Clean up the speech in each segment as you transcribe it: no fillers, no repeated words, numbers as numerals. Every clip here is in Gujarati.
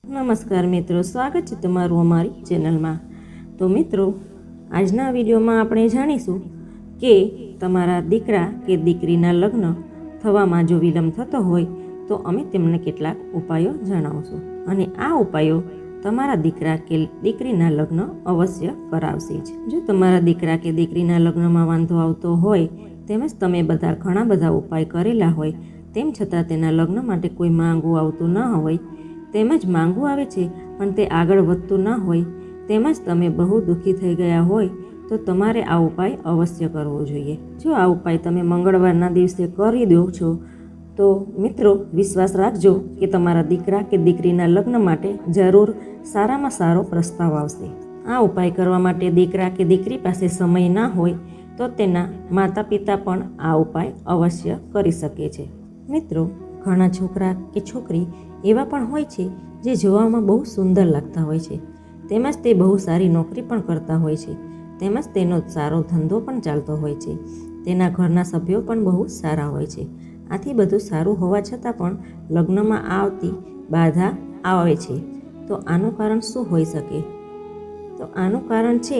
નમસ્કાર મિત્રો, સ્વાગત છે તમારું અમારી ચેનલમાં। તો મિત્રો, આજના વિડીયોમાં આપણે જાણીશું કે તમારા દીકરા કે દીકરીના લગ્ન થવામાં જો વિલંબ થતો હોય તો અમે તેમને કેટલાક ઉપાયો જણાવશું, અને આ ઉપાયો તમારા દીકરા કે દીકરીના લગ્ન અવશ્ય કરાવશે જ। જો તમારા દીકરા કે દીકરીના લગ્નમાં વાંધો આવતો હોય તેમજ તમે ઘણા બધા ઉપાય કરેલા હોય તેમ છતાં તેના લગ્ન માટે કોઈ માંગવું આવતું ન હોય, તેમજ માંગવું આવે છે પણ તે આગળ વધતું ન હોય, તેમજ તમે બહુ દુઃખી થઈ ગયા હોય તો તમારે આ ઉપાય અવશ્ય કરવો જોઈએ। જો આ ઉપાય તમે મંગળવારના દિવસે કરી દો છો તો મિત્રો વિશ્વાસ રાખજો કે તમારા દીકરા કે દીકરીના લગ્ન માટે જરૂર સારામાં સારો પ્રસ્તાવ આવશે। આ ઉપાય કરવા માટે દીકરા કે દીકરી પાસે સમય ના હોય તો તેના માતા પિતા પણ આ ઉપાય અવશ્ય કરી શકે છે। મિત્રો, ઘણા છોકરા કે છોકરી એવા પણ હોય છે જે જોવામાં બહુ સુંદર લાગતા હોય છે, તેમજ તે બહુ સારી નોકરી પણ કરતા હોય છે, તેમજ તેનો સારો ધંધો પણ ચાલતો હોય છે, તેના ઘરના સભ્યો પણ બહુ સારા હોય છે। આથી બધું સારું હોવા છતાં પણ લગ્નમાં આવતી બાધા આવે છે। તો આનું કારણ શું હોઈ શકે? તો આનું કારણ છે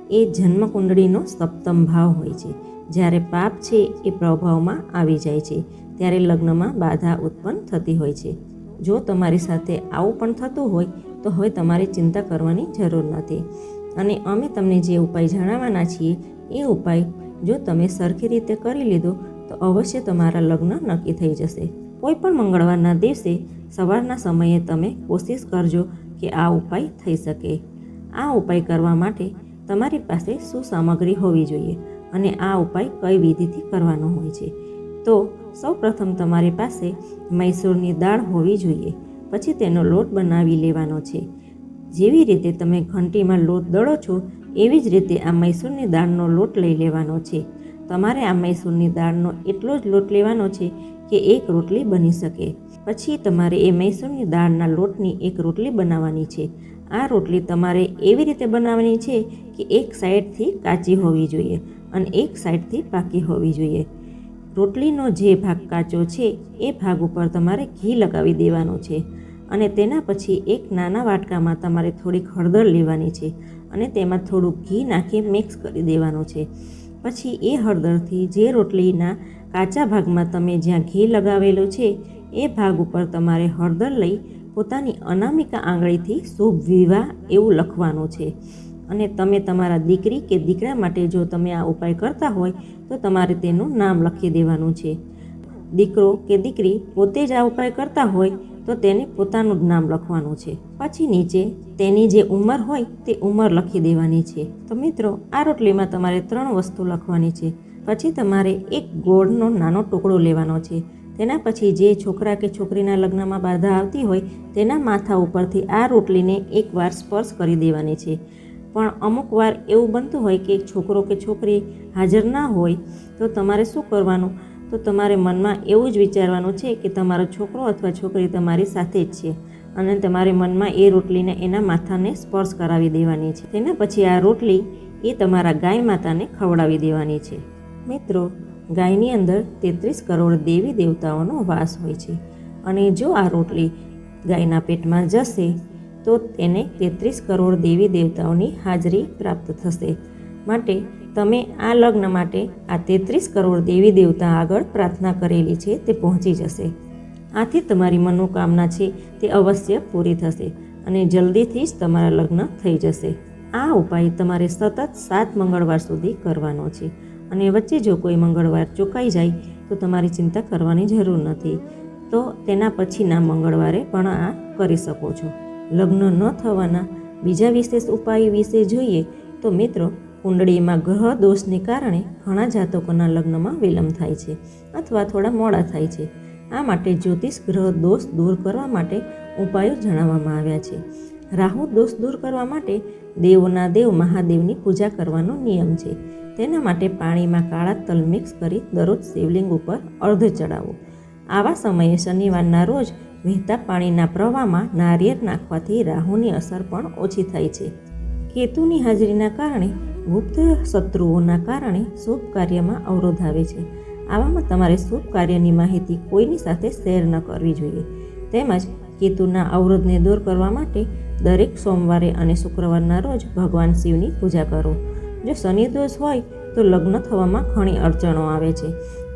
એ જન્મકુંડળીનો સપ્તમ ભાવ હોય છે। જ્યારે પાપ છે એ પ્રભાવમાં આવી જાય છે ત્યારે લગ્નમાં બાધા ઉત્પન્ન થતી હોય છે। જો તમારી સાથે આવું પણ થતું હોય તો હવે તમારે ચિંતા કરવાની જરૂર નથી, અને અમે તમને જે ઉપાય જણાવવાના છીએ એ ઉપાય જો તમે સરખી રીતે કરી લીધો તો અવશ્ય તમારા લગ્ન નક્કી થઈ જશે। કોઈ પણ મંગળવારના દિવસે સવારના સમયે તમે કોશિશ કરજો કે આ ઉપાય થઈ શકે। આ ઉપાય કરવા માટે તમારી પાસે શું સામગ્રી હોવી જોઈએ અને આ ઉપાય કઈ વિધિથી કરવાનો હોય છે? તો સૌપ્રથમ તમારી પાસે મૈસૂરની દાળ હોવી જોઈએ। પછી તેનો લોટ બનાવી લેવાનો છે। જેવી રીતે તમે ઘંટીમાં લોટ દળો છો એવી જ રીતે આ મૈસૂરની દાળનો લોટ લઈ લેવાનો છે। તમારે આ મૈસૂરની દાળનો એટલો જ લોટ લેવાનો છે કે એક રોટલી બની શકે। પછી તમારે એ મૈસૂરની દાળના લોટની એક રોટલી બનાવવાની છે। આ રોટલી તમારે એવી રીતે બનાવવાની છે કે એક સાઈડથી કાચી હોવી જોઈએ અને એક સાઈડથી પાકી હોવી જોઈએ। રોટલીનો જે ભાગ કાચો છે એ ભાગ ઉપર તમારે ઘી લગાવી દેવાનું છે, અને તેના પછી એક નાના વાટકામાં તમારે થોડીક હળદર લેવાની છે અને તેમાં થોડુંક ઘી નાખી મિક્સ કરી દેવાનું છે। પછી એ હળદરથી જે રોટલીના કાચા ભાગમાં તમે જ્યાં ઘી લગાવેલું છે એ ભાગ ઉપર તમારે હળદર લઈ પોતાની અનામિકા આંગળીથી શુભ વિવાહ એવું લખવાનું છે। અને તમે તમારા દીકરી કે દીકરા માટે જો તમે આ ઉપાય કરતા હોય તો તમારે તેનું નામ લખી દેવાનું છે। દીકરો કે દીકરી પોતે જ આ ઉપાય કરતા હોય તો તેને પોતાનું જ નામ લખવાનું છે। પછી નીચે તેની જે ઉંમર હોય તે ઉંમર લખી દેવાની છે। તો મિત્રો, આ રોટલીમાં તમારે 3 વસ્તુ લખવાની છે। પછી તમારે એક ગોળનો નાનો ટુકડો લેવાનો છે। તેના પછી જે છોકરા કે છોકરીના લગ્નમાં બાધા આવતી હોય તેના માથા ઉપરથી આ રોટલીને એકવાર સ્પર્શ કરી દેવાની છે। પણ અમુક વાર એવું બનતું હોય કે છોકરો કે છોકરી હાજર ના હોય તો તમારે શું કરવાનું? તો તમારે મનમાં એવું જ વિચારવાનું છે કે તમારો છોકરો અથવા છોકરી તમારી સાથે જ છે, અને તમારે મનમાં એ રોટલીને એના માથાને સ્પર્શ કરાવી દેવાની છે। તેના પછી આ રોટલી એ તમારા ગાય માતાને ખવડાવી દેવાની છે। મિત્રો, ગાયની અંદર 33 કરોડ દેવી દેવતાઓનો વાસ હોય છે, અને જો આ રોટલી ગાયના પેટમાં જશે તો તેને 33 કરોડ દેવી દેવતાઓની હાજરી પ્રાપ્ત થશે। માટે તમે આ લગ્ન માટે આ 33 કરોડ દેવી દેવતા આગળ પ્રાર્થના કરેલી છે તે પહોંચી જશે। આથી તમારી મનોકામના છે તે અવશ્ય પૂરી થશે અને જલ્દીથી જ તમારા લગ્ન થઈ જશે। આ ઉપાય તમારે સતત 7 મંગળવાર સુધી કરવાનો છે, અને વચ્ચે જો કોઈ મંગળવાર ચૂકાઈ જાય તો તમારી ચિંતા કરવાની જરૂર નથી, તો તેના પછીના મંગળવારે પણ આ કરી શકો છો। લગ્ન ન થવાના બીજા વિશેષ ઉપાય વિશે જોઈએ તો મિત્રો, કુંડળીમાં ગ્રહ દોષને કારણે ઘણા જાતકોના લગ્નમાં વિલંબ થાય છે અથવા થોડા મોડા થાય છે। આ માટે જ્યોતિષ ગ્રહ દોષ દૂર કરવા માટે ઉપાયો જણાવવામાં આવ્યા છે। રાહુ દોષ દૂર કરવા માટે દેવોના દેવ મહાદેવની પૂજા કરવાનો નિયમ છે। તેના માટે પાણીમાં કાળા તલ મિક્સ કરી દરરોજ શિવલિંગ ઉપર અર્ધ ચડાવો। આવા સમયે શનિવારના રોજ વહેતા પાણીના પ્રવાહમાં નારિયેળ નાખવાથી રાહુની અસર પણ ઓછી થાય છે। કેતુની હાજરીના કારણે ગુપ્ત શત્રુઓના કારણે શુભ કાર્યમાં અવરોધ આવે છે। આવામાં તમારે શુભ કાર્યની માહિતી કોઈની સાથે શેર ન કરવી જોઈએ. તેમજ કેતુના અવરોધને દૂર કરવા માટે દરેક સોમવારે અને શુક્રવારના રોજ ભગવાન શિવની પૂજા કરો. જો શનિ દોષ હોય તો લગ્ન થવામાં ઘણી અડચણો આવે છે.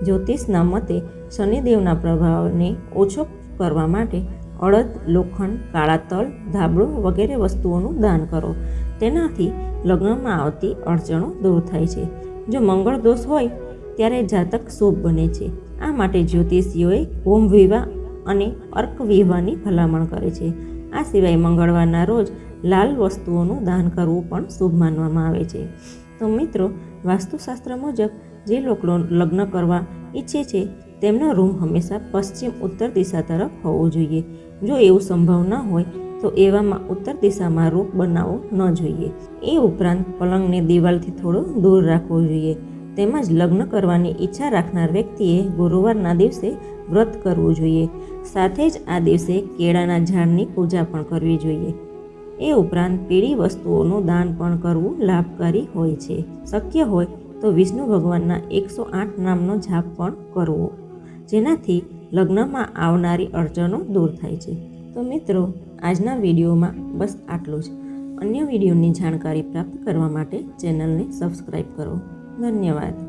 જ્યોતિષના મતે શનિદેવના પ્રભાવને ઓછો કરવા માટે અડદ, લોખંડ, કાળા તલ, ધાબળો વગેરે વસ્તુઓનું દાન કરો. તેનાથી લગ્નમાં આવતી અડચણો દૂર થાય છે. જો મંગળ દોષ હોય ત્યારે જાતક શુભ બને છે. આ માટે જ્યોતિષીઓએ હોમ વિવાહ અને અર્ક વિવાહની ભલામણ કરે છે. આ સિવાય મંગળવારના રોજ લાલ વસ્તુઓનું દાન કરવું પણ શુભ માનવામાં આવે છે. તો મિત્રો, વાસ્તુશાસ્ત્ર મુજબ જે લોકો લગ્ન કરવા ઈચ્છે છે તેમનો રૂમ હંમેશા પશ્ચિમ ઉત્તર દિશા તરફ હોવો જોઈએ. જો એવું સંભવ ન હોય તો એવામાં ઉત્તર દિશામાં રૂમ બનાવવો ન જોઈએ. એ ઉપરાંત પલંગને દિવાલથી થોડો દૂર રાખવો જોઈએ. તેમજ લગ્ન કરવાની ઈચ્છા રાખનાર વ્યક્તિએ ગુરુવારના દિવસે વ્રત કરવું જોઈએ. સાથે જ આ દિવસે કેળાના ઝાડની પૂજા પણ કરવી જોઈએ. એ ઉપરાંત પીળી વસ્તુઓનું દાન પણ કરવું લાભકારી હોય છે. શક્ય હોય તો વિષ્ણુ ભગવાનના 108 નામનો જાપ પણ કરવો, જેનાથી લગ્નમાં આવનારી અડચણો દૂર થાય છે. તો મિત્રો, આજના વિડીયોમાં બસ આટલું જ. અન્ય વિડીયોની જાણકારી પ્રાપ્ત કરવા માટે ચેનલને સબસ્ક્રાઈબ કરો. ધન્યવાદ.